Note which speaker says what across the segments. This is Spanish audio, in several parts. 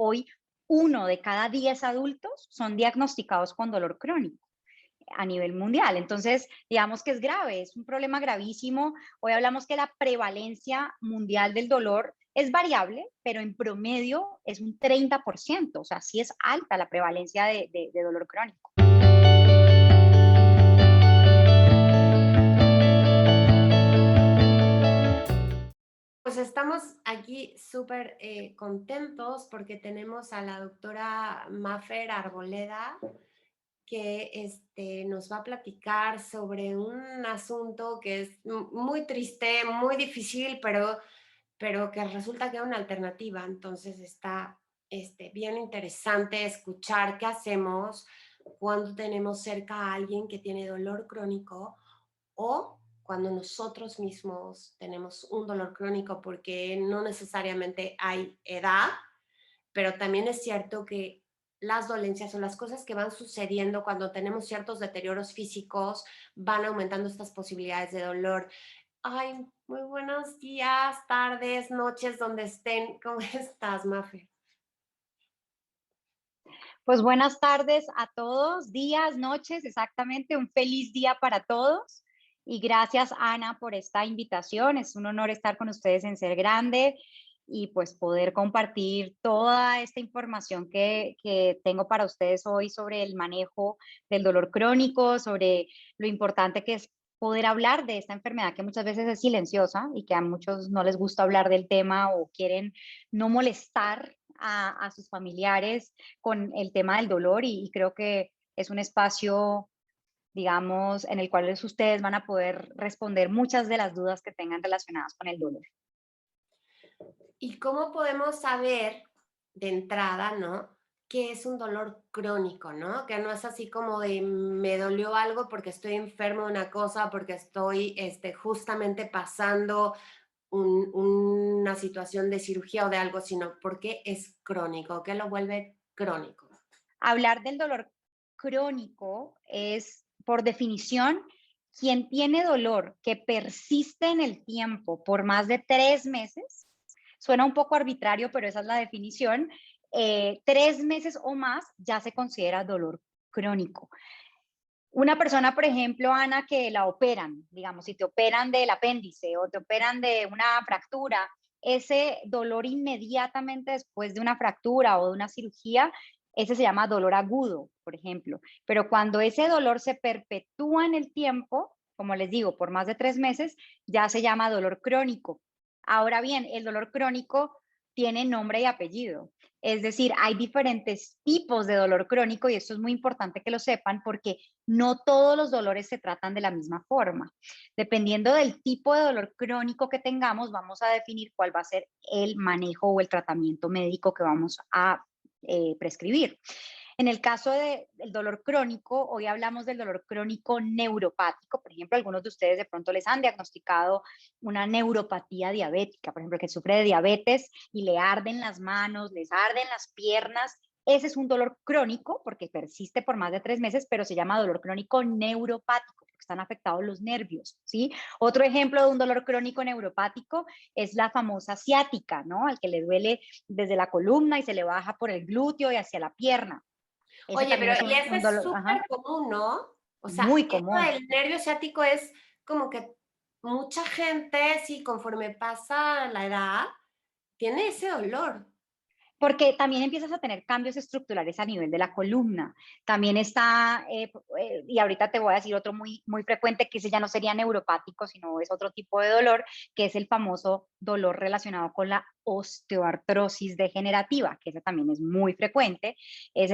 Speaker 1: hoy 1 de cada 10 adultos son diagnosticados con dolor crónico a nivel mundial. Entonces, digamos que es grave, es un problema gravísimo. Hoy hablamos que la prevalencia mundial del dolor es variable, pero en promedio es un 30%, o sea, sí es alta la prevalencia de dolor crónico.
Speaker 2: Pues estamos aquí súper contentos porque tenemos a la doctora Mafer Arboleda que nos va a platicar sobre un asunto que es muy triste, muy difícil, pero que resulta que es una alternativa. Entonces está bien interesante escuchar qué hacemos cuando tenemos cerca a alguien que tiene dolor crónico o cuando nosotros mismos tenemos un dolor crónico, porque no necesariamente hay edad, pero también es cierto que las dolencias o las cosas que van sucediendo cuando tenemos ciertos deterioros físicos van aumentando estas posibilidades de dolor. Ay, muy buenos días, tardes, noches, donde estén. ¿Cómo estás, Mafe?
Speaker 1: Pues buenas tardes a todos, días, noches, exactamente, un feliz día para todos. Y gracias, Ana, por esta invitación. Es un honor estar con ustedes en Ser Grande y pues poder compartir toda esta información que tengo para ustedes hoy sobre el manejo del dolor crónico, sobre lo importante que es poder hablar de esta enfermedad que muchas veces es silenciosa y que a muchos no les gusta hablar del tema o quieren no molestar a sus familiares con el tema del dolor y creo que es un espacio, digamos, en el cual ustedes van a poder responder muchas de las dudas que tengan relacionadas con el dolor.
Speaker 2: ¿Y cómo podemos saber de entrada, ¿no? ¿Qué es un dolor crónico, ¿no? Que no es así como de me dolió algo porque estoy enfermo de una cosa, porque estoy justamente pasando una situación de cirugía o de algo, sino porque es crónico, ¿qué lo vuelve crónico?
Speaker 1: Hablar del dolor crónico es, por definición, quien tiene dolor que persiste en el tiempo por más de 3 meses. Suena un poco arbitrario, pero esa es la definición. 3 meses o más ya se considera dolor crónico. Una persona, por ejemplo, Ana, que la operan, digamos, si te operan del apéndice o te operan de una fractura, ese dolor inmediatamente después de una fractura o de una cirugía, ese se llama dolor agudo, por ejemplo. Pero cuando ese dolor se perpetúa en el tiempo, como les digo, por más de 3 meses, ya se llama dolor crónico. Ahora bien, el dolor crónico tiene nombre y apellido. Es decir, hay diferentes tipos de dolor crónico y esto es muy importante que lo sepan porque no todos los dolores se tratan de la misma forma. Dependiendo del tipo de dolor crónico que tengamos, vamos a definir cuál va a ser el manejo o el tratamiento médico que vamos a prescribir. En el caso del dolor crónico, hoy hablamos del dolor crónico neuropático. Por ejemplo, algunos de ustedes de pronto les han diagnosticado una neuropatía diabética, por ejemplo, que sufre de diabetes y le arden las manos, les arden las piernas. Ese es un dolor crónico porque persiste por más de 3 meses, pero se llama dolor crónico neuropático porque están afectados los nervios, ¿sí? Otro ejemplo de un dolor crónico neuropático es la famosa ciática, ¿no? Al que le duele desde la columna y se le baja por el glúteo y hacia la pierna. Ese
Speaker 2: Oye,
Speaker 1: también
Speaker 2: pero
Speaker 1: es
Speaker 2: y ese
Speaker 1: un
Speaker 2: es
Speaker 1: dolor,
Speaker 2: súper
Speaker 1: ajá,
Speaker 2: común, ¿no? O sea,
Speaker 1: muy
Speaker 2: eso
Speaker 1: común.
Speaker 2: del nervio ciático es como que mucha gente, sí, conforme pasa la edad, tiene ese dolor.
Speaker 1: Porque también empiezas a tener cambios estructurales a nivel de la columna. También está, y ahorita te voy a decir otro muy, muy frecuente, que ese ya no sería neuropático, sino es otro tipo de dolor, que es el famoso dolor relacionado con la osteoartrosis degenerativa, que ese también es muy frecuente. Es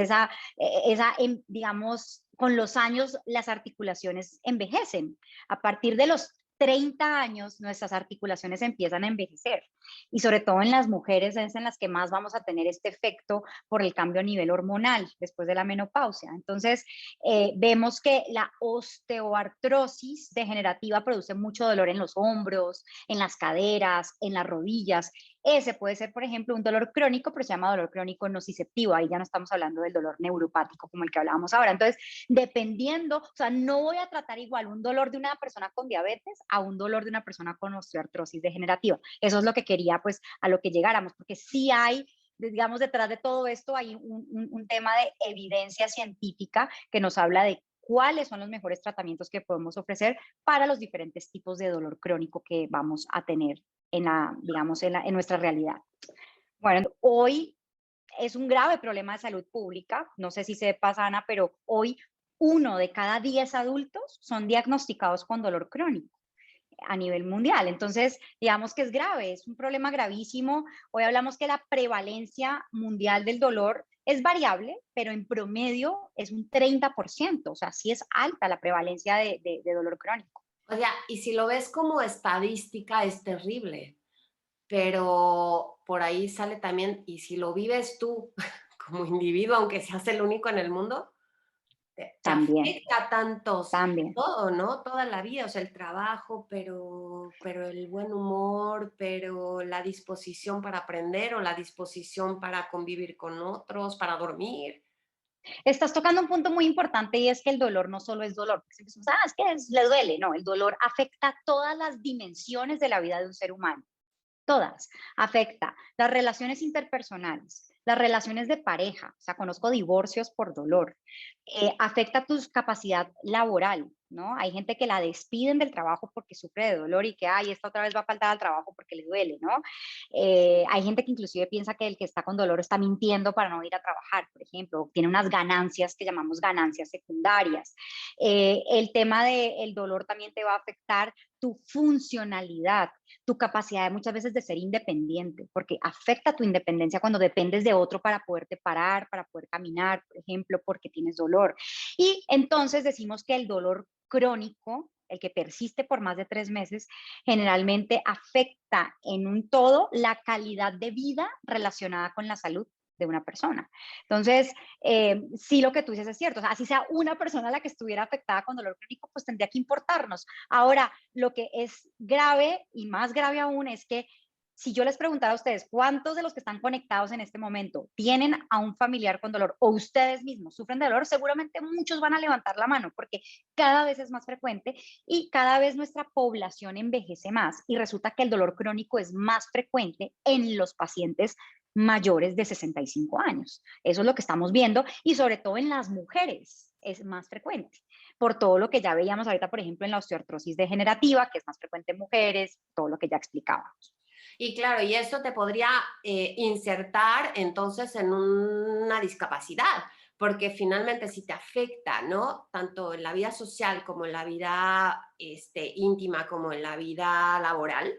Speaker 1: digamos, con los años las articulaciones envejecen. A partir de los 30 años, nuestras articulaciones empiezan a envejecer y sobre todo en las mujeres es en las que más vamos a tener este efecto por el cambio a nivel hormonal después de la menopausia. Entonces, vemos que la osteoartrosis degenerativa produce mucho dolor en los hombros, en las caderas, en las rodillas. Ese puede ser, por ejemplo, un dolor crónico, pero se llama dolor crónico nociceptivo. Ahí ya no estamos hablando del dolor neuropático como el que hablábamos ahora. Entonces, dependiendo, o sea, no voy a tratar igual un dolor de una persona con diabetes a un dolor de una persona con osteoartrosis degenerativa. Eso es lo que quería, pues, a lo que llegáramos, porque sí hay digamos, detrás de todo esto hay un tema de evidencia científica que nos habla de cuáles son los mejores tratamientos que podemos ofrecer para los diferentes tipos de dolor crónico que vamos a tener en la, digamos, en nuestra realidad. Bueno, hoy es un grave problema de salud pública. No sé si sepas, Ana, pero hoy 1 de cada 10 adultos son diagnosticados con dolor crónico a nivel mundial. Entonces, digamos que es grave, es un problema gravísimo. Hoy hablamos que la prevalencia mundial del dolor es variable, pero en promedio es un 30%. O sea, sí es alta la prevalencia de dolor crónico.
Speaker 2: O sea, y si lo ves como estadística, es terrible, pero por ahí sale también, y si lo vives tú como individuo, aunque seas el único en el mundo, te
Speaker 1: También,
Speaker 2: afecta tantos,
Speaker 1: también.
Speaker 2: todo, ¿no? Toda la vida, o sea, el trabajo, pero el buen humor, pero la disposición para aprender o la disposición para convivir con otros, para dormir.
Speaker 1: Estás tocando un punto muy importante y es que el dolor no solo es dolor. Porque siempre decimos, es que le duele. No, el dolor afecta todas las dimensiones de la vida de un ser humano. Todas. Afecta las relaciones interpersonales, las relaciones de pareja, o sea, conozco divorcios por dolor. Afecta tu capacidad laboral, ¿no? Hay gente que la despiden del trabajo porque sufre de dolor y que, ay, esta otra vez va a faltar al trabajo porque le duele, ¿no? Hay gente que inclusive piensa que el que está con dolor está mintiendo para no ir a trabajar, por ejemplo, o tiene unas ganancias que llamamos ganancias secundarias. El tema del dolor también te va a afectar tu funcionalidad, tu capacidad de muchas veces de ser independiente, porque afecta tu independencia cuando dependes de otro para poderte parar, para poder caminar, por ejemplo, porque tienes dolor. Y entonces decimos que el dolor crónico, el que persiste por más de 3 meses, generalmente afecta en un todo la calidad de vida relacionada con la salud de una persona. Entonces, sí, lo que tú dices es cierto. O sea, así sea una persona la que estuviera afectada con dolor crónico, pues tendría que importarnos. Ahora, lo que es grave y más grave aún es que si yo les preguntara a ustedes cuántos de los que están conectados en este momento tienen a un familiar con dolor o ustedes mismos sufren de dolor, seguramente muchos van a levantar la mano porque cada vez es más frecuente y cada vez nuestra población envejece más y resulta que el dolor crónico es más frecuente en los pacientes mayores de 65 años. Eso es lo que estamos viendo y sobre todo en las mujeres es más frecuente por todo lo que ya veíamos ahorita, por ejemplo, en la osteoartrosis degenerativa, que es más frecuente en mujeres, todo lo que ya explicábamos.
Speaker 2: Y claro, y esto te podría insertar entonces en una discapacidad, porque finalmente si te afecta, ¿no? Tanto en la vida social como en la vida íntima, como en la vida laboral,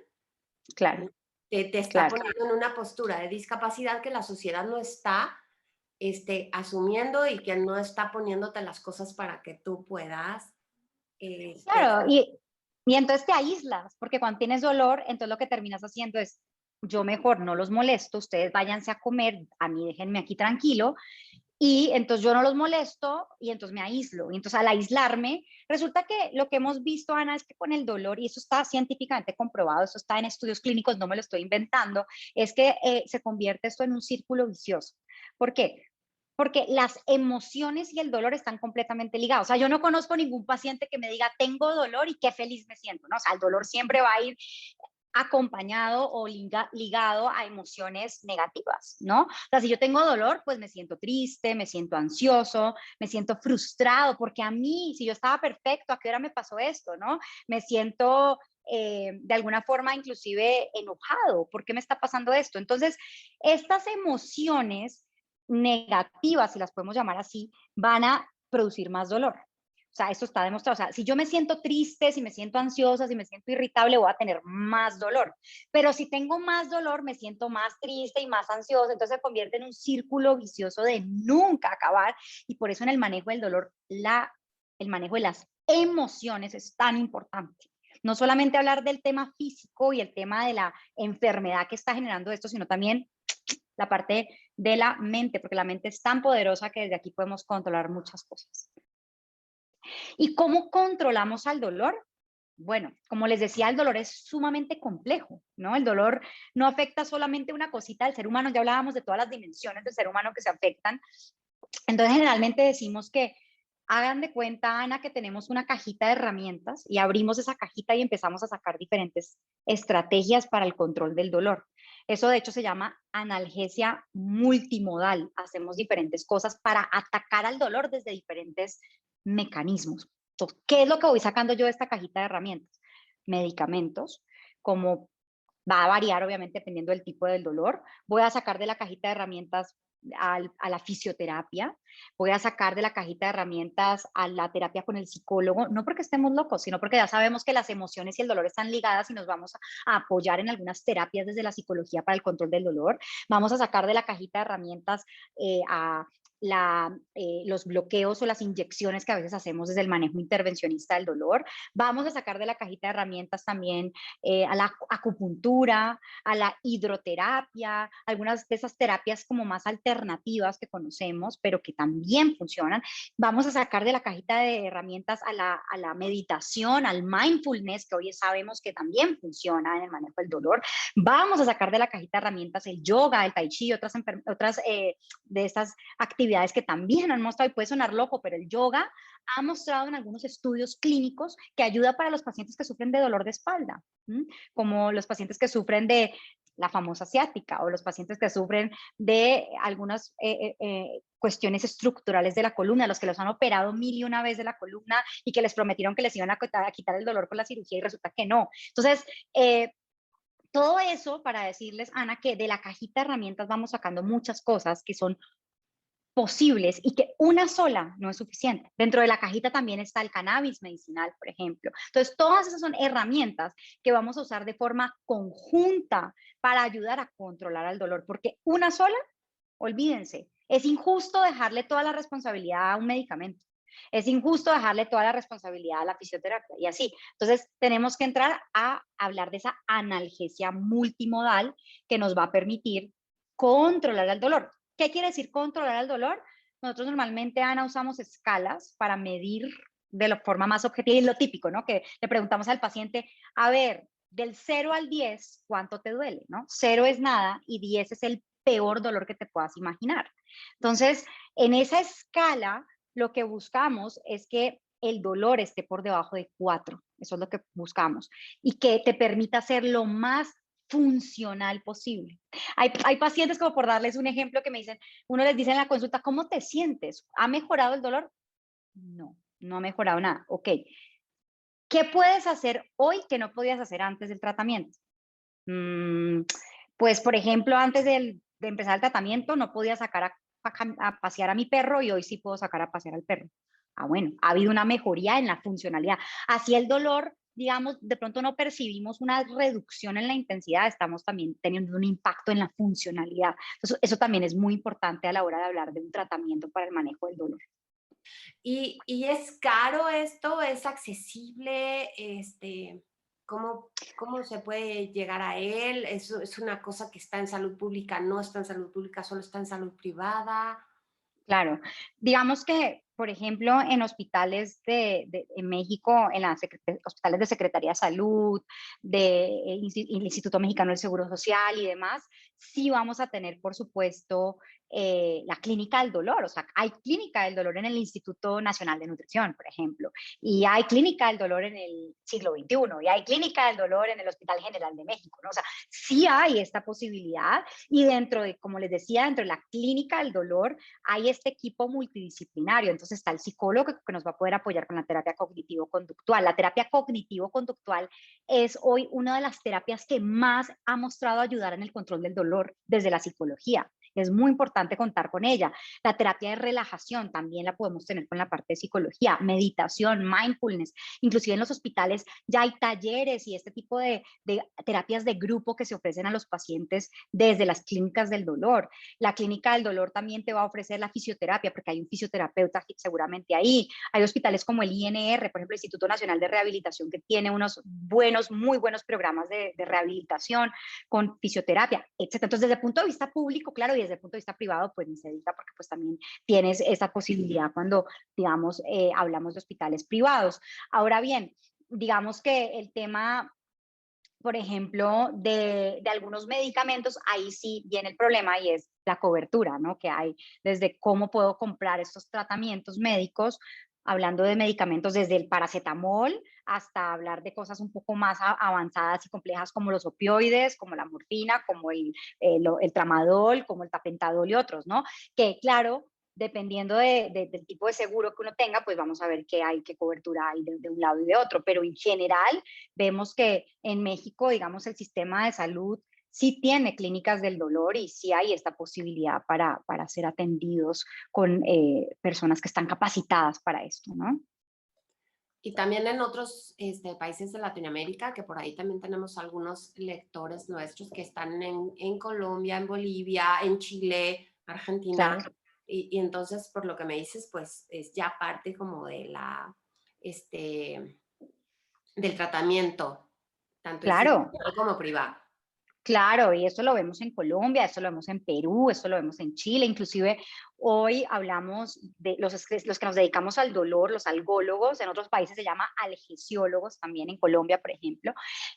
Speaker 1: Claro,
Speaker 2: te está
Speaker 1: claro.
Speaker 2: poniendo en una postura de discapacidad que la sociedad no está asumiendo y que no está poniéndote las cosas para que tú puedas.
Speaker 1: Claro, y entonces te aíslas, porque cuando tienes dolor, entonces lo que terminas haciendo es, yo mejor no los molesto, ustedes váyanse a comer, a mí déjenme aquí tranquilo, y entonces yo no los molesto y entonces me aíslo. Y entonces al aislarme, resulta que lo que hemos visto, Ana, es que con el dolor, y eso está científicamente comprobado, eso está en estudios clínicos, no me lo estoy inventando, es que se convierte esto en un círculo vicioso. ¿Por qué? Porque las emociones y el dolor están completamente ligados. O sea, yo no conozco ningún paciente que me diga, tengo dolor y qué feliz me siento, ¿no? O sea, el dolor siempre va a ir acompañado o ligado a emociones negativas, ¿no? O sea, si yo tengo dolor, pues me siento triste, me siento ansioso, me siento frustrado, porque a mí, si yo estaba perfecto, ¿a qué hora me pasó esto, no? Me siento de alguna forma inclusive enojado, ¿por qué me está pasando esto? Entonces, estas emociones negativas, si las podemos llamar así, van a producir más dolor. O sea, esto está demostrado. O sea, si yo me siento triste, si me siento ansiosa, si me siento irritable, voy a tener más dolor. Pero si tengo más dolor, me siento más triste y más ansiosa. Entonces se convierte en un círculo vicioso de nunca acabar. Y por eso en el manejo del dolor, el manejo de las emociones es tan importante. No solamente hablar del tema físico y el tema de la enfermedad que está generando esto, sino también la parte de la mente, porque la mente es tan poderosa que desde aquí podemos controlar muchas cosas. ¿Y cómo controlamos al dolor? Bueno, como les decía, el dolor es sumamente complejo, ¿no? El dolor no afecta solamente una cosita del ser humano, ya hablábamos de todas las dimensiones del ser humano que se afectan. Entonces, generalmente decimos que hagan de cuenta, Ana, que tenemos una cajita de herramientas y abrimos esa cajita y empezamos a sacar diferentes estrategias para el control del dolor. Eso de hecho se llama analgesia multimodal. Hacemos diferentes cosas para atacar al dolor desde diferentes mecanismos. Entonces, ¿qué es lo que voy sacando yo de esta cajita de herramientas? Medicamentos, como va a variar obviamente dependiendo del tipo del dolor. Voy a sacar de la cajita de herramientas a la fisioterapia, voy a sacar de la cajita de herramientas a la terapia con el psicólogo, no porque estemos locos, sino porque ya sabemos que las emociones y el dolor están ligadas y nos vamos a apoyar en algunas terapias desde la psicología para el control del dolor. Vamos a sacar de la cajita de herramientas a los bloqueos o las inyecciones que a veces hacemos desde el manejo intervencionista del dolor. Vamos a sacar de la cajita de herramientas también a la acupuntura, a la hidroterapia, algunas de esas terapias como más alternativas que conocemos, pero que también funcionan. Vamos a sacar de la cajita de herramientas a la meditación, al mindfulness, que hoy sabemos que también funciona en el manejo del dolor. Vamos a sacar de la cajita de herramientas el yoga, el tai chi, otras de estas actividades que también han mostrado, y puede sonar loco, pero el yoga ha mostrado en algunos estudios clínicos que ayuda para los pacientes que sufren de dolor de espalda, como los pacientes que sufren de la famosa ciática o los pacientes que sufren de algunas cuestiones estructurales de la columna, los que los han operado 1001 vez de la columna y que les prometieron que les iban a quitar el dolor con la cirugía y resulta que no. Entonces, todo eso para decirles, Ana, que de la cajita de herramientas vamos sacando muchas cosas que son posibles y que una sola no es suficiente. Dentro de la cajita también está el cannabis medicinal, por ejemplo. Entonces, todas esas son herramientas que vamos a usar de forma conjunta para ayudar a controlar el dolor, porque una sola, olvídense, es injusto dejarle toda la responsabilidad a un medicamento. Es injusto dejarle toda la responsabilidad a la fisioterapia y así. Entonces, tenemos que entrar a hablar de esa analgesia multimodal que nos va a permitir controlar el dolor. ¿Qué quiere decir controlar el dolor? Nosotros normalmente, Ana, usamos escalas para medir de la forma más objetiva y lo típico, ¿no? Que le preguntamos al paciente, a ver, del 0 al 10, ¿cuánto te duele? ¿No? 0 es nada y 10 es el peor dolor que te puedas imaginar. Entonces, en esa escala, lo que buscamos es que el dolor esté por debajo de 4. Eso es lo que buscamos. Y que te permita ser lo más funcional posible. Hay pacientes, como por darles un ejemplo, que me dicen, uno les dice en la consulta, ¿cómo te sientes? ¿Ha mejorado el dolor? No, no ha mejorado nada. Ok. ¿Qué puedes hacer hoy que no podías hacer antes del tratamiento? Pues, por ejemplo, antes de empezar el tratamiento no podía sacar a pasear a mi perro y hoy sí puedo sacar a pasear al perro. Ah, bueno, ha habido una mejoría en la funcionalidad. Así el dolor, digamos, de pronto no percibimos una reducción en la intensidad, estamos también teniendo un impacto en la funcionalidad. Entonces, eso también es muy importante a la hora de hablar de un tratamiento para el manejo del dolor.
Speaker 2: ¿Y es caro esto? ¿Es accesible? ¿Cómo se puede llegar a él? ¿Es una cosa que está en salud pública, no está en salud pública, solo está en salud privada?
Speaker 1: Claro, digamos que, por ejemplo, en hospitales en México, en las hospitales de Secretaría de Salud, del Instituto Mexicano del Seguro Social y demás, sí vamos a tener, por supuesto, la clínica del dolor. O sea, hay clínica del dolor en el Instituto Nacional de Nutrición, por ejemplo, y hay clínica del dolor en el siglo XXI, y hay clínica del dolor en el Hospital General de México, ¿no? O sea, sí hay esta posibilidad, y dentro de, como les decía, dentro de la clínica del dolor, hay este equipo multidisciplinario. Entonces está el psicólogo que nos va a poder apoyar con la terapia cognitivo-conductual. La terapia cognitivo-conductual es hoy una de las terapias que más ha mostrado ayudar en el control del dolor desde la psicología. Es muy importante contar con ella. La terapia de relajación también la podemos tener con la parte de psicología, meditación, mindfulness. Inclusive en los hospitales ya hay talleres y este tipo de terapias de grupo que se ofrecen a los pacientes desde las clínicas del dolor. La clínica del dolor también te va a ofrecer la fisioterapia, porque hay un fisioterapeuta seguramente ahí. Hay hospitales como el INR, por ejemplo, el Instituto Nacional de Rehabilitación, que tiene unos buenos, muy buenos programas de rehabilitación con fisioterapia, etc. Entonces, desde el punto de vista público, claro, y desde el punto de vista privado, pues ni se diga, porque pues también tienes esa posibilidad cuando, digamos, hablamos de hospitales privados. Ahora bien, digamos que el tema, por ejemplo, de algunos medicamentos, ahí sí viene el problema y es la cobertura, ¿no? Que hay desde cómo puedo comprar estos tratamientos médicos hablando de medicamentos desde el paracetamol hasta hablar de cosas un poco más avanzadas y complejas como los opioides, como la morfina, como el tramadol, como el tapentadol y otros, ¿no? Que claro, dependiendo del tipo de seguro que uno tenga, pues vamos a ver qué hay, qué cobertura hay de un lado y de otro. Pero en general vemos que en México, digamos, el sistema de salud sí tiene clínicas del dolor y sí hay esta posibilidad para ser atendidos con personas que están capacitadas para esto, ¿no?
Speaker 2: Y también en otros países de Latinoamérica, que por ahí también tenemos algunos lectores nuestros que están en Colombia, en Bolivia, en Chile, Argentina.
Speaker 1: Claro,
Speaker 2: Y entonces, por lo que me dices, pues es ya parte como de este, del tratamiento, tanto
Speaker 1: claro.
Speaker 2: institucional como privado.
Speaker 1: Claro, y eso lo vemos en Colombia, eso lo vemos en Perú, eso lo vemos en Chile, inclusive hoy hablamos de los que nos dedicamos al dolor, los algólogos, en otros países se llama algesiólogos, también en Colombia, por ejemplo.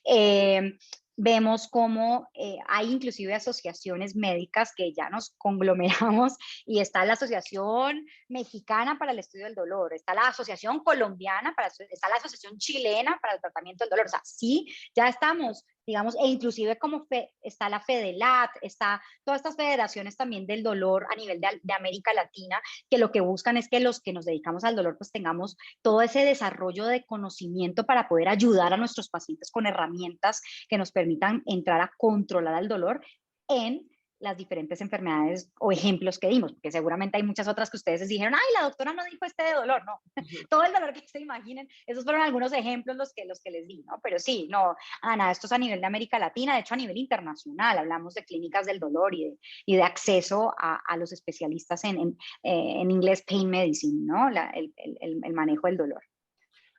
Speaker 1: Eh, Vemos cómo hay inclusive asociaciones médicas que ya nos conglomeramos y está la Asociación Mexicana para el Estudio del Dolor, está la Asociación Colombiana, está la Asociación Chilena para el Tratamiento del Dolor, o sea, sí, ya estamos digamos, e inclusive como está la FEDELAT, está todas estas federaciones también del dolor a nivel de América Latina, que lo que buscan es que los que nos dedicamos al dolor pues tengamos todo ese desarrollo de conocimiento para poder ayudar a nuestros pacientes con herramientas que nos permitan entrar a controlar el dolor en las diferentes enfermedades o ejemplos que dimos, porque seguramente hay muchas otras que ustedes dijeron, ay, la doctora no dijo este de dolor, no, todo el dolor que se imaginen, esos fueron algunos ejemplos los que les di, ¿no? Pero sí, no, Ana, esto es a nivel de América Latina, de hecho a nivel internacional, hablamos de clínicas del dolor y de acceso a los especialistas en inglés pain medicine, ¿no? El manejo del dolor.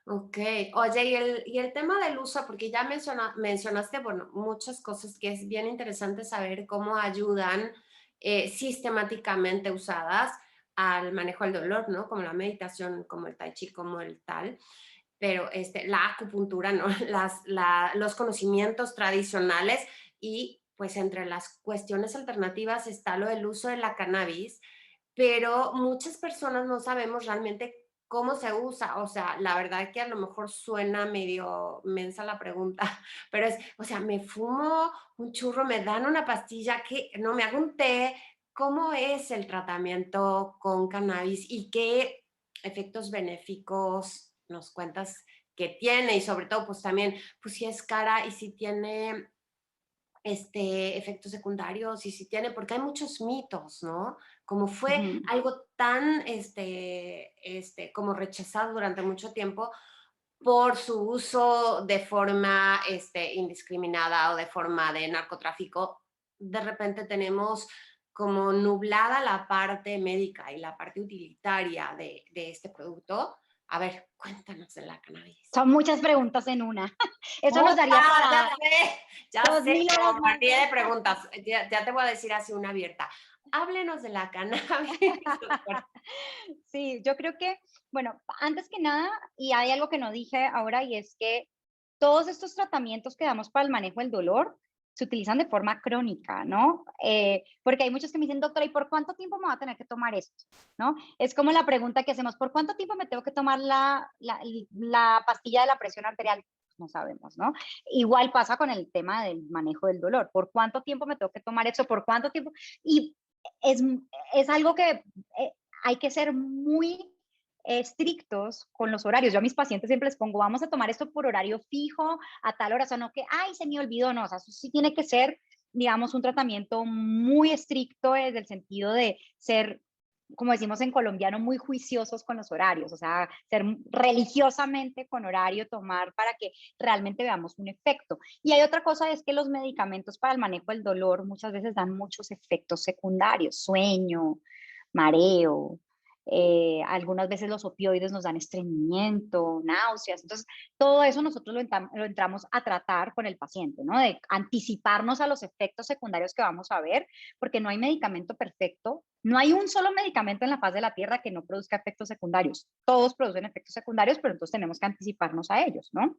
Speaker 2: Ok, oye, y el tema del uso, porque ya mencionaste, bueno, muchas cosas que es bien interesante saber cómo ayudan sistemáticamente usadas al manejo del dolor, ¿no? Como la meditación, como el tai chi, como el tal, pero la acupuntura, ¿no? Los conocimientos tradicionales y pues entre las cuestiones alternativas está lo del uso de la cannabis, pero muchas personas no sabemos realmente cómo se usa. O sea, la verdad que a lo mejor suena medio mensa la pregunta, pero es, o sea, me fumo un churro, me dan una pastilla, que no me hago un té. ¿Cómo es el tratamiento con cannabis y qué efectos benéficos nos cuentas que tiene? Y sobre todo, pues también, pues si es cara y si tiene efectos secundarios y si tiene, porque hay muchos mitos, ¿no? Como fue
Speaker 1: Ujú.
Speaker 2: algo tan, como rechazado durante mucho tiempo por su uso de forma, indiscriminada o de forma de narcotráfico, de repente tenemos como nublada la parte médica y la parte utilitaria de este producto. A ver, cuéntanos de la cannabis.
Speaker 1: Son muchas preguntas en una. Eso nos
Speaker 2: Puta,
Speaker 1: daría
Speaker 2: ya
Speaker 1: para
Speaker 2: sé, ya
Speaker 1: dos
Speaker 2: sé,
Speaker 1: mil horas más
Speaker 2: bombardía
Speaker 1: de...
Speaker 2: de preguntas. Ya te voy a decir así una abierta. Háblenos de la cannabis, doctora.
Speaker 1: Sí, yo creo que, bueno, antes que nada, y hay algo que no dije ahora, y es que todos estos tratamientos que damos para el manejo del dolor se utilizan de forma crónica, ¿no? Porque hay muchos que me dicen, doctora, ¿y por cuánto tiempo me va a tener que tomar esto? ¿No? Es como la pregunta que hacemos, ¿por cuánto tiempo me tengo que tomar la pastilla de la presión arterial? No sabemos, ¿no? Igual pasa con el tema del manejo del dolor. ¿Por cuánto tiempo me tengo que tomar eso? ¿Por cuánto tiempo? Y es, es algo que hay que ser muy estrictos con los horarios. Yo a mis pacientes siempre les pongo, vamos a tomar esto por horario fijo, a tal hora, o sea, no que, ay, se me olvidó, no, o sea, eso sí tiene que ser, digamos, un tratamiento muy estricto desde el sentido de ser, como decimos en colombiano, muy juiciosos con los horarios, o sea, ser religiosamente con horario, tomar para que realmente veamos un efecto. Y hay otra cosa, es que los medicamentos para el manejo del dolor muchas veces dan muchos efectos secundarios, sueño, mareo, algunas veces los opioides nos dan estreñimiento, náuseas. Entonces, todo eso nosotros lo entramos a tratar con el paciente, ¿no? De anticiparnos a los efectos secundarios que vamos a ver, porque no hay medicamento perfecto. No hay un solo medicamento en la faz de la Tierra que no produzca efectos secundarios. Todos producen efectos secundarios, pero entonces tenemos que anticiparnos a ellos, ¿no?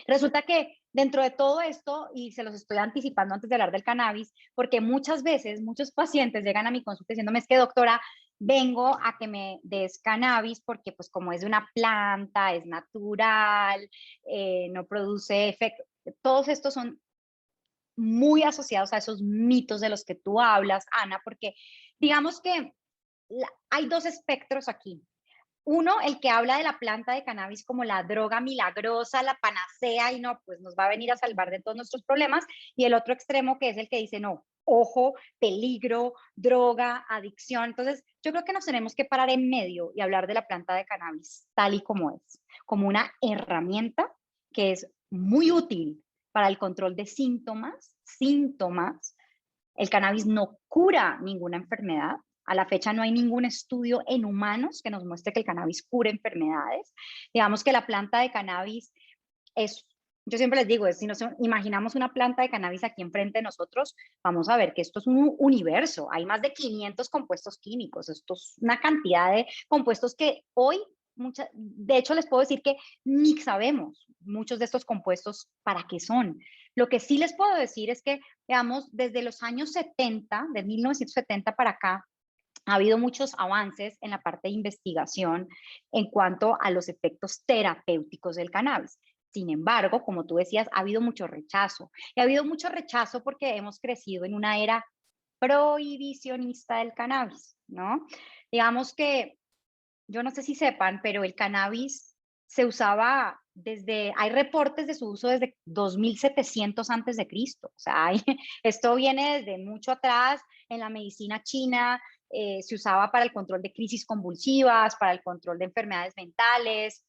Speaker 1: Resulta que dentro de todo esto, y se los estoy anticipando antes de hablar del cannabis, porque muchas veces muchos pacientes llegan a mi consulta diciéndome, es que doctora, vengo a que me des cannabis porque pues como es de una planta, es natural, no produce efecto. Todos estos son muy asociados a esos mitos de los que tú hablas, Ana, porque digamos que hay dos espectros aquí. Uno, el que habla de la planta de cannabis como la droga milagrosa, la panacea y no, pues nos va a venir a salvar de todos nuestros problemas. Y el otro extremo que es el que dice, no, ojo, peligro, droga, adicción. Entonces, yo creo que nos tenemos que parar en medio y hablar de la planta de cannabis tal y como es, como una herramienta que es muy útil para el control de síntomas. El cannabis no cura ninguna enfermedad. A la fecha no hay ningún estudio en humanos que nos muestre que el cannabis cure enfermedades. Digamos que la planta de cannabis es, yo siempre les digo, si nos imaginamos una planta de cannabis aquí enfrente de nosotros, vamos a ver que esto es un universo. Hay más de 500 compuestos químicos. Esto es una cantidad de compuestos que hoy, de hecho, les puedo decir que ni sabemos muchos de estos compuestos para qué son. Lo que sí les puedo decir es que, veamos, desde los años 70, de 1970 para acá, ha habido muchos avances en la parte de investigación en cuanto a los efectos terapéuticos del cannabis. Sin embargo, como tú decías, ha habido mucho rechazo. Y ha habido mucho rechazo porque hemos crecido en una era prohibicionista del cannabis, ¿no? Digamos que, yo no sé si sepan, pero el cannabis se usaba hay reportes de su uso desde 2700 antes de Cristo. O sea, esto viene desde mucho atrás en la medicina china. Se usaba para el control de crisis convulsivas, para el control de enfermedades mentales.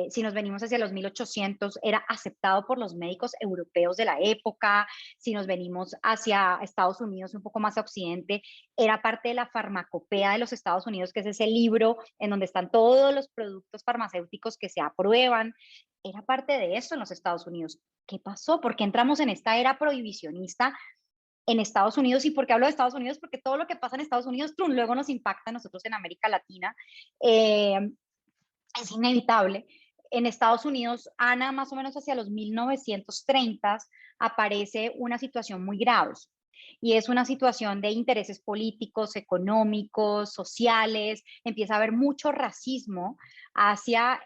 Speaker 1: Si nos venimos hacia los 1800, era aceptado por los médicos europeos de la época. Si nos venimos hacia Estados Unidos, un poco más a occidente, era parte de la farmacopea de los Estados Unidos, que es ese libro en donde están todos los productos farmacéuticos que se aprueban. Era parte de eso en los Estados Unidos. ¿Qué pasó? ¿Por qué entramos en esta era prohibicionista en Estados Unidos? ¿Y por qué hablo de Estados Unidos? Porque todo lo que pasa en Estados Unidos luego nos impacta a nosotros en América Latina. Es inevitable. En Estados Unidos, Ana, más o menos hacia los 1930, aparece una situación muy grave. Y es una situación de intereses políticos, económicos, sociales. Empieza a haber mucho racismo hacia,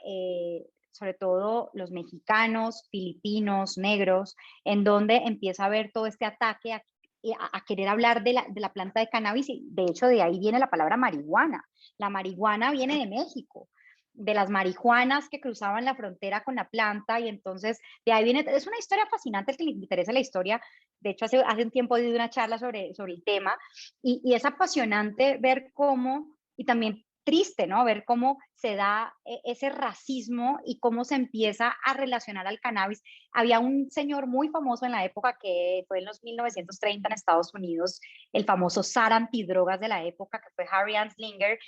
Speaker 1: sobre todo, los mexicanos, filipinos, negros, en donde empieza a haber todo este ataque a querer hablar de la planta de cannabis. Y de hecho, de ahí viene la palabra marihuana. La marihuana viene de México, de las marihuanas que cruzaban la frontera con la planta, y entonces de ahí viene, es una historia fascinante. El que le interesa la historia, de hecho hace un tiempo di una charla sobre el tema, y es apasionante ver cómo, y también triste, ¿no? Ver cómo se da ese racismo y cómo se empieza a relacionar al cannabis. Había un señor muy famoso en la época, que fue en los 1930 en Estados Unidos, el famoso zar antidrogas de la época, que fue Harry Anslinger.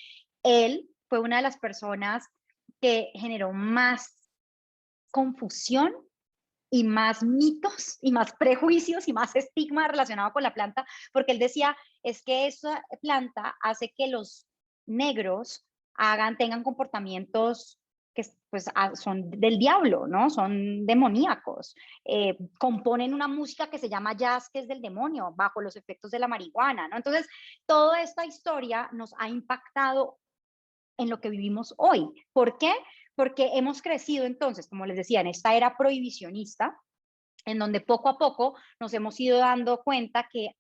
Speaker 1: Él fue una de las personas que generó más confusión y más mitos y más prejuicios y más estigma relacionado con la planta, porque él decía, es que esa planta hace que los negros tengan comportamientos que pues, son del diablo, ¿no? Son demoníacos. Componen una música que se llama jazz, que es del demonio, bajo los efectos de la marihuana, ¿no? Entonces, toda esta historia nos ha impactado en lo que vivimos hoy. ¿Por qué? Porque hemos crecido entonces, como les decía, en esta era prohibicionista, en donde poco a poco nos hemos ido dando cuenta que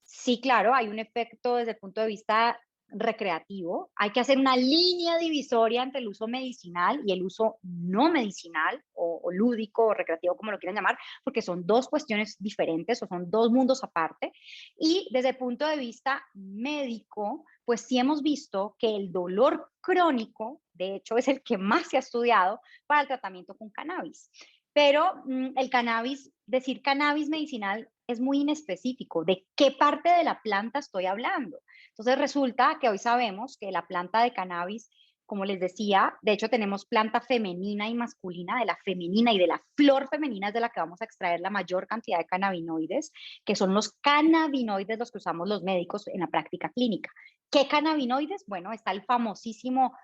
Speaker 1: sí, claro, hay un efecto desde el punto de vista recreativo. Hay que hacer una línea divisoria entre el uso medicinal y el uso no medicinal, o lúdico o recreativo, como lo quieran llamar, porque son dos cuestiones diferentes o son dos mundos aparte. Y desde el punto de vista médico, pues sí hemos visto que el dolor crónico, de hecho, es el que más se ha estudiado para el tratamiento con cannabis. Pero el cannabis, decir cannabis medicinal es muy inespecífico. ¿De qué parte de la planta estoy hablando? Entonces resulta que hoy sabemos que la planta de cannabis, como les decía, de hecho tenemos planta femenina y masculina. De la femenina y de la flor femenina es de la que vamos a extraer la mayor cantidad de cannabinoides, que son los cannabinoides los que usamos los médicos en la práctica clínica. ¿Qué cannabinoides? Bueno, está el famosísimo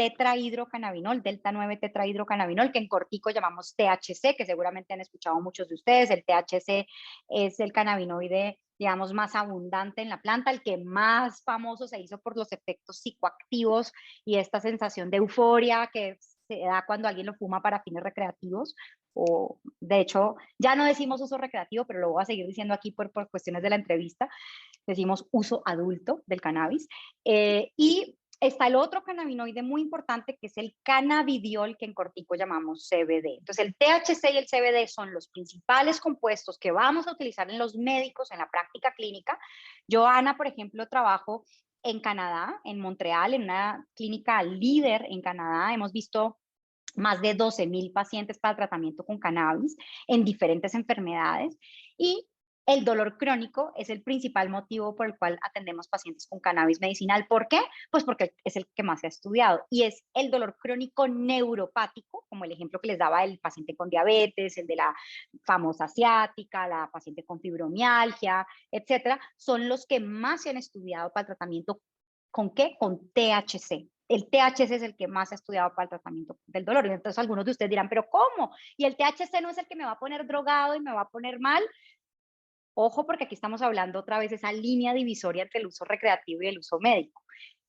Speaker 1: tetrahidrocannabinol, delta 9 tetrahidrocannabinol, que en cortico llamamos THC, que seguramente han escuchado muchos de ustedes. El THC es el cannabinoide, digamos, más abundante en la planta, el que más famoso se hizo por los efectos psicoactivos y esta sensación de euforia que se da cuando alguien lo fuma para fines recreativos. O, de hecho, ya no decimos uso recreativo, pero lo voy a seguir diciendo aquí por cuestiones de la entrevista. Decimos uso adulto del cannabis. Y está el otro cannabinoide muy importante, que es el cannabidiol, que en cortico llamamos CBD. Entonces, el THC y el CBD son los principales compuestos que vamos a utilizar en los médicos, en la práctica clínica. Yo, Ana, por ejemplo, trabajo en Canadá, en Montreal, en una clínica líder en Canadá. Hemos visto más de 12,000 pacientes para tratamiento con cannabis en diferentes enfermedades, y el dolor crónico es el principal motivo por el cual atendemos pacientes con cannabis medicinal. ¿Por qué? Pues porque es el que más se ha estudiado, y es el dolor crónico neuropático, como el ejemplo que les daba el paciente con diabetes, el de la famosa asiática, la paciente con fibromialgia, etcétera, son los que más se han estudiado para el tratamiento. ¿Con qué? Con THC. El THC es el que más se ha estudiado para el tratamiento del dolor. Y entonces algunos de ustedes dirán, ¿pero cómo? ¿Y el THC no es el que me va a poner drogado y me va a poner mal? Ojo, porque aquí estamos hablando otra vez de esa línea divisoria entre el uso recreativo y el uso médico.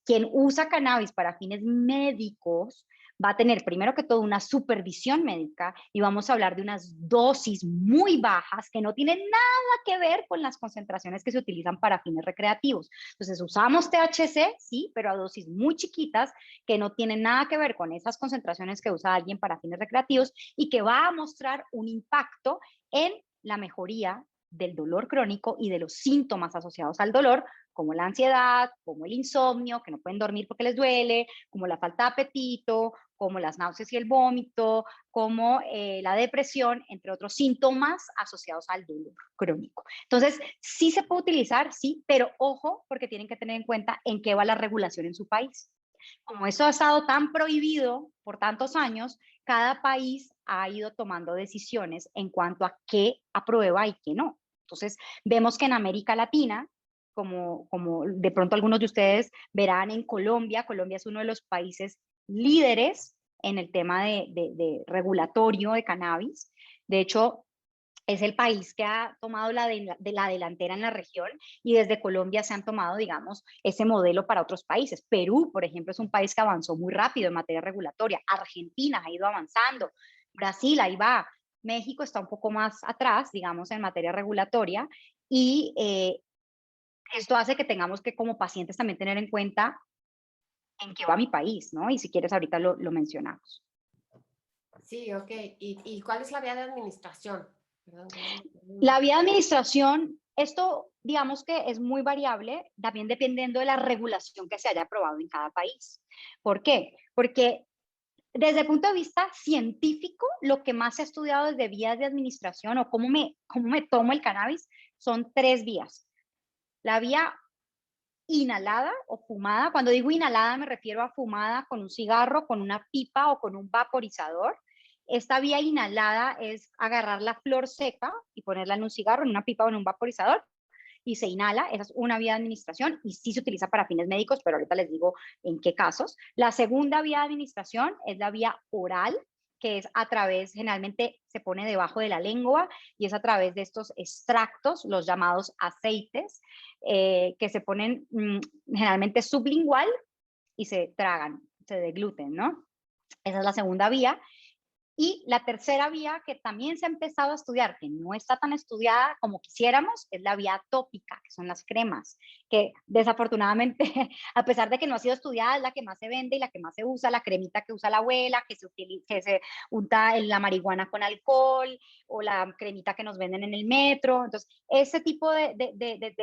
Speaker 1: Quien usa cannabis para fines médicos va a tener primero que todo una supervisión médica, y vamos a hablar de unas dosis muy bajas que no tienen nada que ver con las concentraciones que se utilizan para fines recreativos. Entonces usamos THC, sí, pero a dosis muy chiquitas que no tienen nada que ver con esas concentraciones que usa alguien para fines recreativos, y que va a mostrar un impacto en la mejoría del dolor crónico y de los síntomas asociados al dolor, como la ansiedad, como el insomnio, que no pueden dormir porque les duele, como la falta de apetito, como las náuseas y el vómito, como la depresión, entre otros síntomas asociados al dolor crónico. Entonces, sí se puede utilizar, sí, pero ojo, porque tienen que tener en cuenta en qué va la regulación en su país. Como eso ha estado tan prohibido por tantos años, cada país ha ido tomando decisiones en cuanto a qué aprueba y qué no. Entonces, vemos que en América Latina, como de pronto algunos de ustedes verán en Colombia, Colombia es uno de los países líderes en el tema de regulatorio de cannabis. De hecho, es el país que ha tomado la delantera en la región, y desde Colombia se han tomado, digamos, ese modelo para otros países. Perú, por ejemplo, es un país que avanzó muy rápido en materia regulatoria. Argentina ha ido avanzando. Brasil, ahí va. México está un poco más atrás, digamos, en materia regulatoria, y esto hace que tengamos que, como pacientes, también tener en cuenta en qué va mi país, ¿no? Y si quieres, ahorita lo mencionamos.
Speaker 2: Sí, ok. ¿Y cuál es la vía de administración? Perdón,
Speaker 1: La vía de administración, esto digamos que es muy variable, también dependiendo de la regulación que se haya aprobado en cada país. ¿Por qué? Porque desde el punto de vista científico, lo que más se ha estudiado desde vías de administración, o cómo me tomo el cannabis, son tres vías. La vía inhalada o fumada. Cuando digo inhalada me refiero a fumada con un cigarro, con una pipa o con un vaporizador. Esta vía inhalada es agarrar la flor seca y ponerla en un cigarro, en una pipa o en un vaporizador, y se inhala. Esa es una vía de administración y sí se utiliza para fines médicos, pero ahorita les digo en qué casos. La segunda vía de administración es la vía oral, que es a través, generalmente se pone debajo de la lengua, y es a través de estos extractos, los llamados aceites, que se ponen generalmente sublingual y se tragan, se degluten, ¿no? Esa es la segunda vía. Y la tercera vía, que también se ha empezado a estudiar, que no está tan estudiada como quisiéramos, es la vía tópica, que son las cremas, que desafortunadamente, a pesar de que no ha sido estudiada, es la que más se vende y la que más se usa, la cremita que usa la abuela, que se unta en la marihuana con alcohol, o la cremita que nos venden en el metro. Entonces, ese tipo de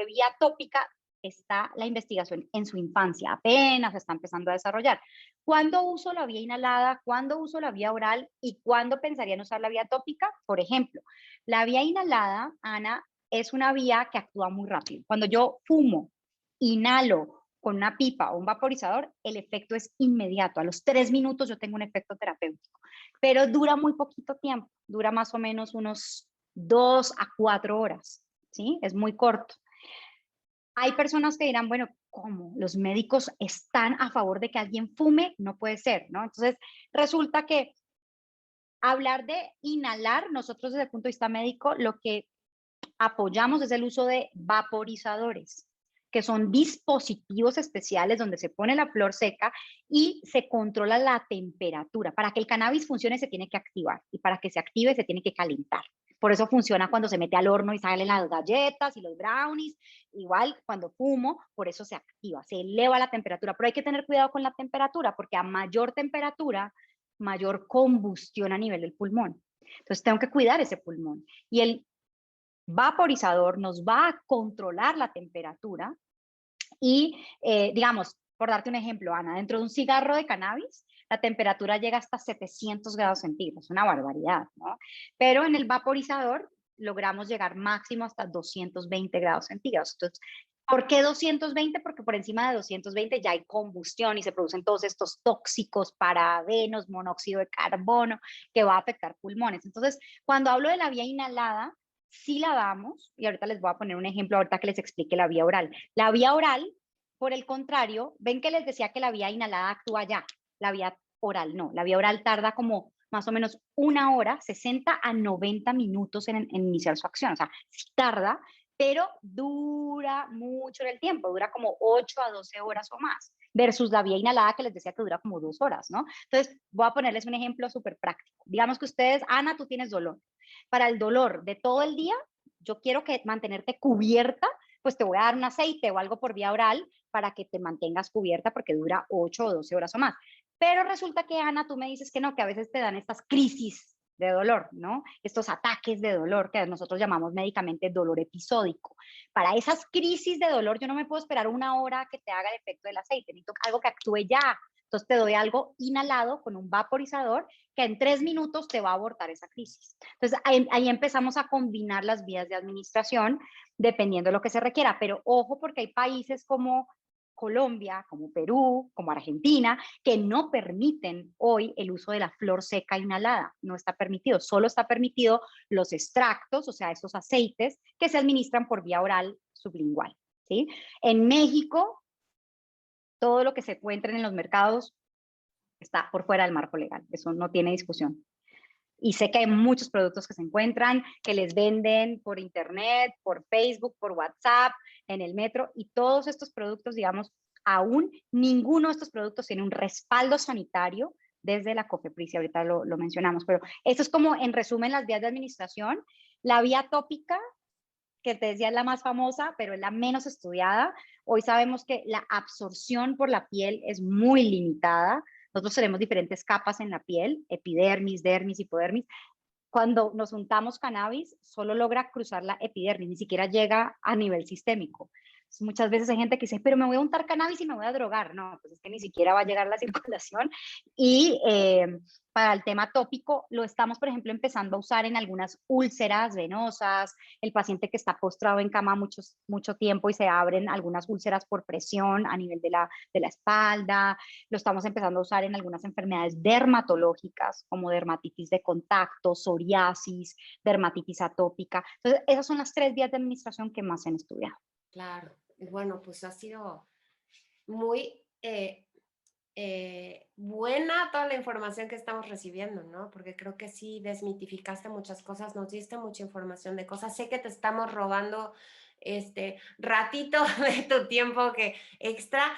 Speaker 1: vía tópica está la investigación en su infancia, apenas se está empezando a desarrollar. ¿Cuándo uso la vía inhalada? ¿Cuándo uso la vía oral? ¿Y cuándo pensaría en usar la vía tópica? Por ejemplo, la vía inhalada, Ana, es una vía que actúa muy rápido. Cuando yo fumo, inhalo con una pipa o un vaporizador, el efecto es inmediato. A los 3 minutos yo tengo un efecto terapéutico, pero dura muy poquito tiempo, dura más o menos unos 2 a 4 horas, ¿sí? Es muy corto. Hay personas que dirán, bueno, ¿cómo? Los médicos están a favor de que alguien fume, no puede ser, ¿no? Entonces, resulta que hablar de inhalar, nosotros desde el punto de vista médico, lo que apoyamos es el uso de vaporizadores, que son dispositivos especiales donde se pone la flor seca y se controla la temperatura. Para que el cannabis funcione se tiene que activar y para que se active se tiene que calentar. Por eso funciona cuando se mete al horno y salen las galletas y los brownies. Igual cuando fumo, por eso se activa, se eleva la temperatura. Pero hay que tener cuidado con la temperatura porque a mayor temperatura, mayor combustión a nivel del pulmón. Entonces tengo que cuidar ese pulmón. Y el vaporizador nos va a controlar la temperatura y, digamos, por darte un ejemplo, Ana, dentro de un cigarro de cannabis, la temperatura llega hasta 700 grados centígrados, una barbaridad, ¿no? Pero en el vaporizador logramos llegar máximo hasta 220 grados centígrados. Entonces, ¿por qué 220? Porque por encima de 220 ya hay combustión y se producen todos estos tóxicos, parabenos, monóxido de carbono, que va a afectar pulmones. Entonces, cuando hablo de la vía inhalada, sí la damos, y ahorita les voy a poner un ejemplo, ahorita que les explique la vía oral. La vía oral, por el contrario, ven que les decía que la vía inhalada actúa ya, la vía oral no, la vía oral tarda como más o menos 1 hora, 60 a 90 minutos en iniciar su acción, o sea, sí tarda, pero dura mucho en el tiempo, dura como 8 a 12 horas o más, versus la vía inhalada que les decía que dura como 2 horas, ¿no? Entonces, voy a ponerles un ejemplo súper práctico. Digamos que ustedes, Ana, tú tienes dolor. Para el dolor de todo el día, yo quiero que mantenerte cubierta, pues te voy a dar un aceite o algo por vía oral para que te mantengas cubierta porque dura 8 o 12 horas o más. Pero resulta que, Ana, tú me dices que no, que a veces te dan estas crisis de dolor, ¿no? Estos ataques de dolor que nosotros llamamos médicamente dolor episódico. Para esas crisis de dolor yo no me puedo esperar 1 hora que te haga el efecto del aceite, necesito algo que actúe ya. Entonces te doy algo inhalado con un vaporizador que en 3 minutos te va a abortar esa crisis. Entonces ahí empezamos a combinar las vías de administración dependiendo de lo que se requiera, pero ojo porque hay países como Colombia, como Perú, como Argentina, que no permiten hoy el uso de la flor seca inhalada. No está permitido, solo está permitido los extractos, o sea, esos aceites que se administran por vía oral sublingual. ¿Sí? En México, todo lo que se encuentre en los mercados está por fuera del marco legal, eso no tiene discusión. Y sé que hay muchos productos que se encuentran, que les venden por internet, por Facebook, por WhatsApp, en el metro, y todos estos productos, digamos, aún ninguno de estos productos tiene un respaldo sanitario desde la COFEPRIS, y ahorita lo mencionamos, pero esto es como en resumen las vías de administración. La vía tópica, que te decía es la más famosa, pero es la menos estudiada. Hoy sabemos que la absorción por la piel es muy limitada. Nosotros tenemos diferentes capas en la piel, epidermis, dermis, hipodermis. Cuando nos untamos cannabis, solo logra cruzar la epidermis, ni siquiera llega a nivel sistémico. Muchas veces hay gente que dice, pero me voy a untar cannabis y me voy a drogar. No, pues es que ni siquiera va a llegar la circulación. Y para el tema tópico, lo estamos, por ejemplo, empezando a usar en algunas úlceras venosas, el paciente que está postrado en cama mucho tiempo y se abren algunas úlceras por presión a nivel de la espalda. Lo estamos empezando a usar en algunas enfermedades dermatológicas, como dermatitis de contacto, psoriasis, dermatitis atópica. Entonces, esas son las 3 vías de administración que más se han estudiado.
Speaker 2: Claro, y bueno, pues ha sido muy buena toda la información que estamos recibiendo, ¿no? Porque creo que sí desmitificaste muchas cosas, nos diste mucha información de cosas. Sé que te estamos robando este ratito de tu tiempo que extra,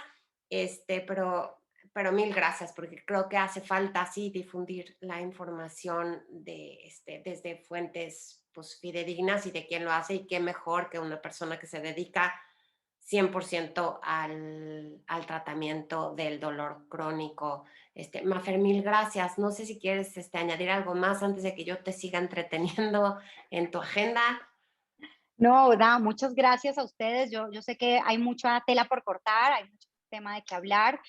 Speaker 2: pero mil gracias, porque creo que hace falta sí difundir la información desde fuentes pues fidedignas y de quién lo hace y qué mejor que una persona que se dedica 100% al tratamiento del dolor crónico. Mafer, mil gracias. No sé si quieres añadir algo más antes de que yo te siga entreteniendo en tu agenda.
Speaker 1: No, nada, muchas gracias a ustedes. Yo sé que hay mucha tela por cortar, hay mucho tema de qué hablar.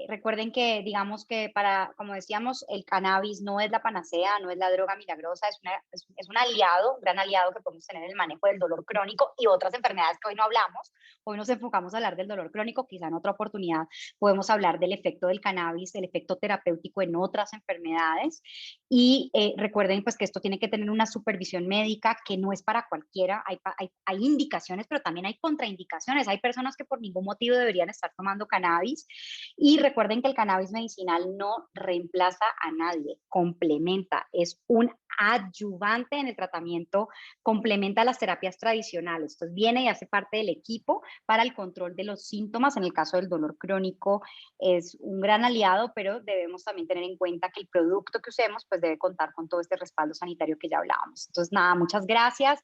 Speaker 1: Recuerden que, digamos que como decíamos, el cannabis no es la panacea, no es la droga milagrosa, es un aliado, un gran aliado que podemos tener en el manejo del dolor crónico y otras enfermedades que hoy no hablamos. Hoy nos enfocamos a hablar del dolor crónico, quizá en otra oportunidad podemos hablar del efecto del cannabis, el efecto terapéutico en otras enfermedades. Y recuerden pues que esto tiene que tener una supervisión médica que no es para cualquiera, hay indicaciones, pero también hay contraindicaciones, hay personas que por ningún motivo deberían estar tomando cannabis. Y recuerden que el cannabis medicinal no reemplaza a nadie, complementa, es un adyuvante en el tratamiento, complementa las terapias tradicionales. Entonces viene y hace parte del equipo para el control de los síntomas. En el caso del dolor crónico es un gran aliado, pero debemos también tener en cuenta que el producto que usemos pues debe contar con todo este respaldo sanitario que ya hablábamos. Entonces nada, muchas gracias.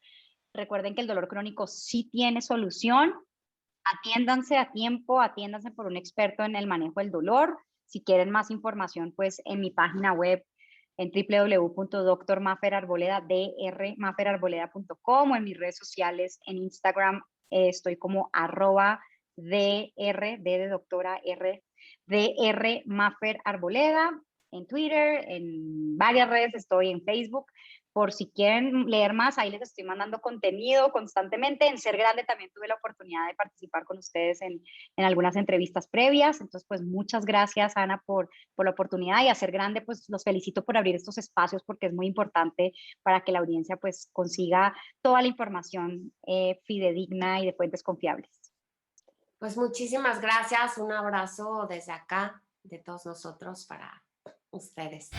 Speaker 1: Recuerden que el dolor crónico sí tiene solución. Atiéndanse a tiempo, atiéndanse por un experto en el manejo del dolor. Si quieren más información, pues en mi página web en www.drmaferarboleda.com o en mis redes sociales en Instagram estoy como @dr, D de doctora R, DR Mafer Arboleda, en Twitter, en varias redes estoy, en Facebook. Por si quieren leer más, ahí les estoy mandando contenido constantemente. En Ser Grande también tuve la oportunidad de participar con ustedes en algunas entrevistas previas. Entonces, pues muchas gracias, Ana, por la oportunidad, y a Ser Grande, pues los felicito por abrir estos espacios porque es muy importante para que la audiencia pues consiga toda la información fidedigna y de fuentes confiables.
Speaker 2: Pues muchísimas gracias, un abrazo desde acá, de todos nosotros para ustedes.